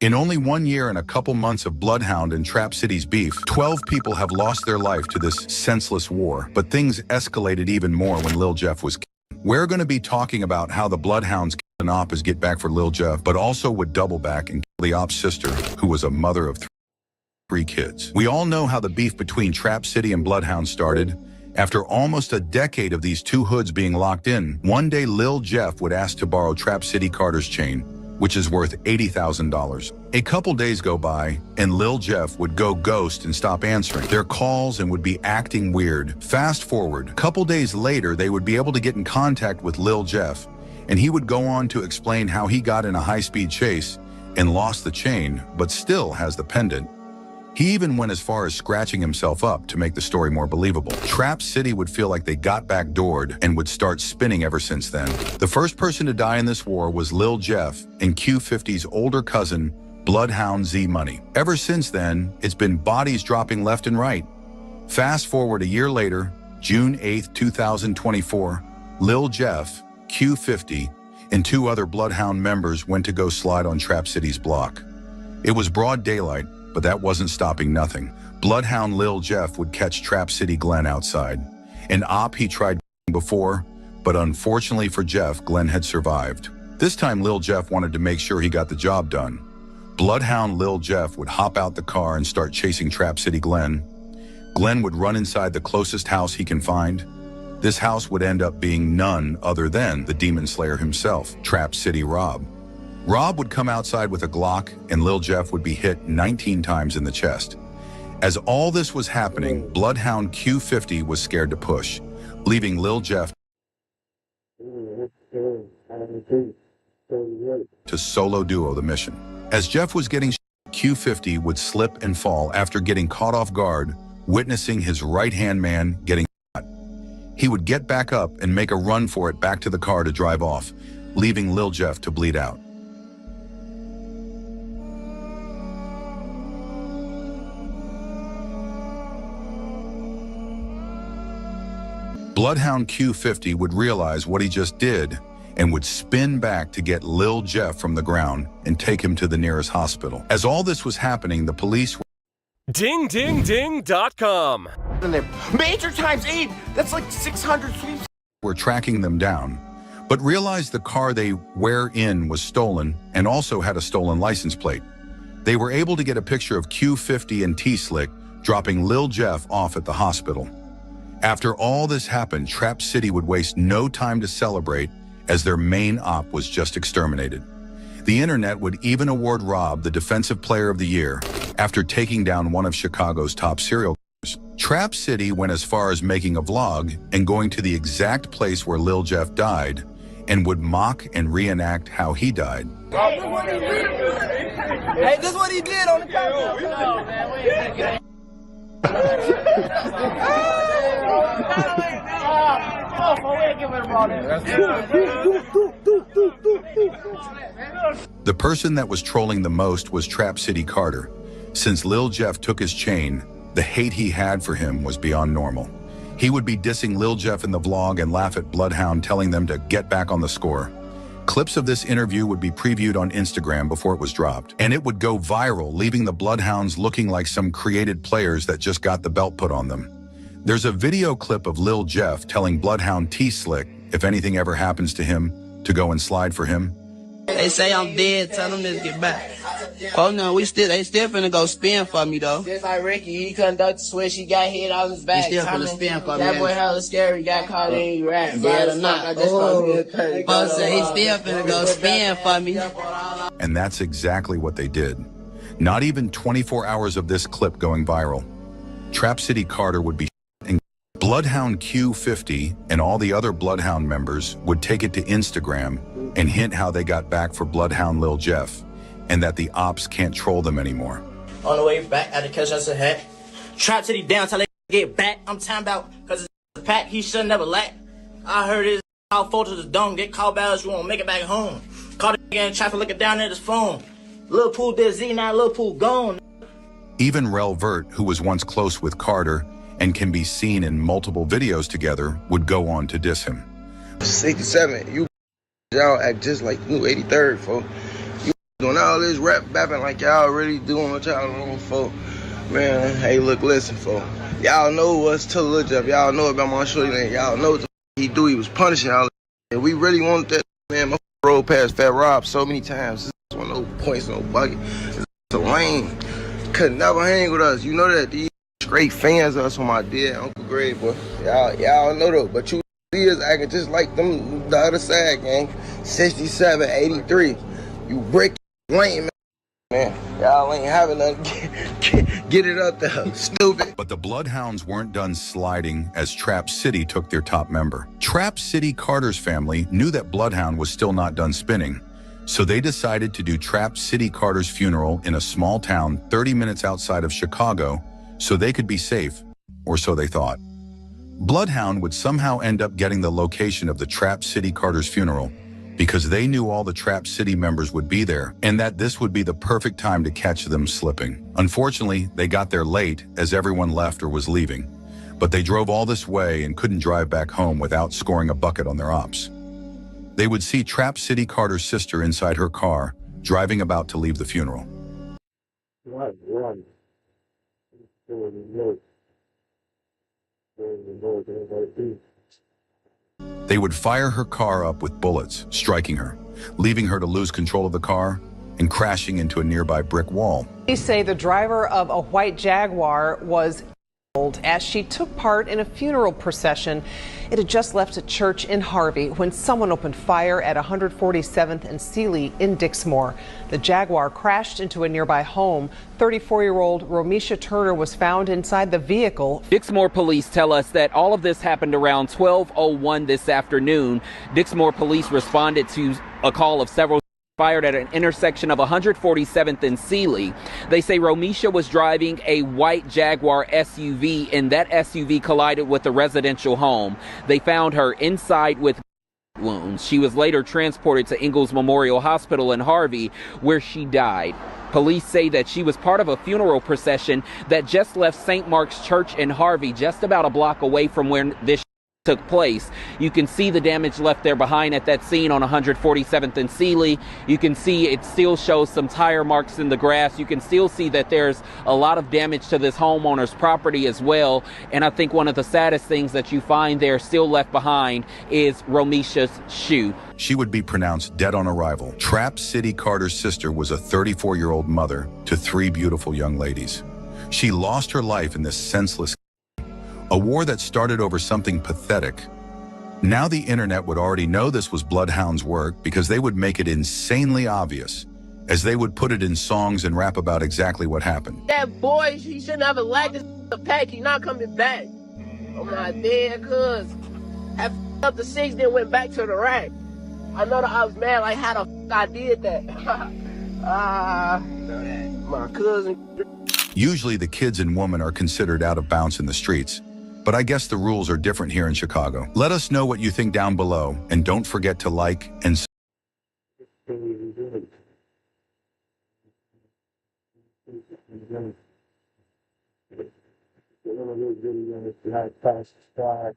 In only 1 year and a couple months of Bloodhound and Trap City's beef, 12 people have lost their life to this senseless war. But things escalated even more when Lil Jeff was killed. We're going to be talking about how the Bloodhounds killed an op as get back for Lil Jeff, but also would double back and kill the op's sister, who was a mother of three kids. We all know how the beef between Trap City and Bloodhound started. After almost a decade of these two hoods being locked in, one day Lil Jeff would ask to borrow Trap City Carter's chain, which is worth $80,000. A couple days go by, and Lil Jeff would go ghost and stop answering their calls and would be acting weird. Fast forward, a couple days later, they would be able to get in contact with Lil Jeff, and he would go on to explain how he got in a high-speed chase and lost the chain, but still has the pendant. He even went as far as scratching himself up to make the story more believable. Trap City would feel like they got backdoored and would start spinning ever since then. The first person to die in this war was Lil Jeff and Q50's older cousin, Bloodhound Z Money. Ever since then, it's been bodies dropping left and right. Fast forward a year later, June 8th, 2024, Lil Jeff, Q50, and two other Bloodhound members went to go slide on Trap City's block. It was broad daylight, but that wasn't stopping nothing. Bloodhound Lil Jeff would catch Trap City Glenn outside. An op he tried before, but unfortunately for Jeff, Glenn had survived. This time Lil Jeff wanted to make sure he got the job done. Bloodhound Lil Jeff would hop out the car and start chasing Trap City Glenn. Glenn would run inside the closest house he can find. This house would end up being none other than the Demon Slayer himself, Trap City Rob. Rob would come outside with a Glock, and Lil Jeff would be hit 19 times in the chest. As all this was happening, Bloodhound Q50 was scared to push, leaving Lil Jeff to solo duo the mission. As Jeff was getting shot, Q50 would slip and fall after getting caught off guard, witnessing his right-hand man getting shot. He would get back up and make a run for it back to the car to drive off, leaving Lil Jeff to bleed out. Bloodhound Q50 would realize what he just did and would spin back to get Lil Jeff from the ground and take him to the nearest hospital. As all this was happening, the police were DingDingDing.com. Major times 8! That's like 600 sweeps. Were tracking them down, but realized the car they were in was stolen and also had a stolen license plate. They were able to get a picture of Q50 and T-Slick dropping Lil Jeff off at the hospital. After all this happened, Trap City would waste no time to celebrate as their main op was just exterminated. The internet would even award Rob the Defensive Player of the Year after taking down one of Chicago's top serial killers. Trap City went as far as making a vlog and going to the exact place where Lil Jeff died and would mock and reenact how he died. Hey, this is what he did on the camera. The person that was trolling the most was Trap City Carter. Since Lil Jeff took his chain, the hate he had for him was beyond normal. He would be dissing Lil Jeff in the vlog and laugh at Bloodhound, telling them to get back on the score. Clips of this interview would be previewed on Instagram before it was dropped, and it would go viral, leaving the Bloodhounds looking like some created players that just got the belt put on them. There's a video clip of Lil Jeff telling Bloodhound T-Slick, if anything ever happens to him, to go and slide for him. They say I'm dead, tell them to get back. Oh no, they still finna go spin for me though. Just like Ricky, he couldn't duck the switch, he got hit on his back. He still finna spin for me. That boy hella scary, got caught in rap. Yeah, or not. Folks say he still finna go spin for me. And that's exactly what they did. Not even 24 hours of this clip going viral. Trap City Carter would be and Bloodhound Q50 and all the other Bloodhound members would take it to Instagram and hint how they got back for Bloodhound Lil Jeff, and that the ops can't troll them anymore. On the way back, I had to catch us a hat. Trap City down till they get back. I'm talking about, cause it's a pack, he should never lack. I heard his call photos the dome, get called back, you won't make it back home. Called the nigga in traffic looking down at his phone. Lil Pooh did Z, now Lil Pooh gone. Even Rel Vert, who was once close with Carter and can be seen in multiple videos together, would go on to diss him. 67, y'all act just like you 83rd, folks. You doing all this rap bapping like y'all really doing what y'all doing, folks. Man, hey, look, listen, folks. Y'all know what's to Lil Jeff. Y'all know about my shorty, and y'all know what he do. He was punishing all. And we really wanted that, man. My road past Fat Rob so many times. This one no points, no bucket. It's a lame. Could never hang with us. You know that these straight fans of us from my dead Uncle Greg, boy. Y'all know though. But you is acting just like them the other side, gang. 67, 83. You brick lame, man. Y'all ain't having nothing. Get it up there, stupid. But the Bloodhounds weren't done sliding as Trap City took their top member. Trap City Carter's family knew that Bloodhound was still not done spinning, so they decided to do Trap City Carter's funeral in a small town 30 minutes outside of Chicago so they could be safe, or so they thought. Bloodhound would somehow end up getting the location of the Trap City Carter's funeral because they knew all the Trap City members would be there and that this would be the perfect time to catch them slipping. Unfortunately, they got there late as everyone left or was leaving, but they drove all this way and couldn't drive back home without scoring a bucket on their ops. They would see Trap City Carter's sister inside her car, driving about to leave the funeral. They would fire her car up with bullets, striking her, leaving her to lose control of the car and crashing into a nearby brick wall. Police say the driver of a white Jaguar was killed as she took part in a funeral procession. It had just left a church in Harvey when someone opened fire at 147th and Sealy in Dixmoor. The Jaguar crashed into a nearby home. 34-year-old Romisha Turner was found inside the vehicle. Dixmoor police tell us that all of this happened around 12:01 this afternoon. Dixmoor police responded to a call of several fired at an intersection of 147th and Sealy. They say Romisha was driving a white Jaguar SUV and that SUV collided with a residential home. They found her inside with wounds. She was later transported to Ingalls Memorial Hospital in Harvey, where she died. Police say that she was part of a funeral procession that just left St. Mark's Church in Harvey, just about a block away from where this took place. You can see the damage left there behind at that scene on 147th and Sealy. You can see it still shows some tire marks in the grass. You can still see that there's a lot of damage to this homeowner's property as well. And I think one of the saddest things that you find there still left behind is Romisha's shoe. She would be pronounced dead on arrival. Trap City Carter's sister was a 34-year-old mother to 3 beautiful young ladies. She lost her life in this senseless a war that started over something pathetic. Now the internet would already know this was Bloodhound's work because they would make it insanely obvious, as they would put it in songs and rap about exactly what happened. That boy, he shouldn't have allowed this to pack. He not coming back. Oh my dead cuz. I up the 6, then went back to the rack. I know that I was mad, like how the I did that. My cousin. Usually the kids and women are considered out of bounds in the streets, but I guess the rules are different here in Chicago. Let us know what you think down below, and don't forget to like and subscribe.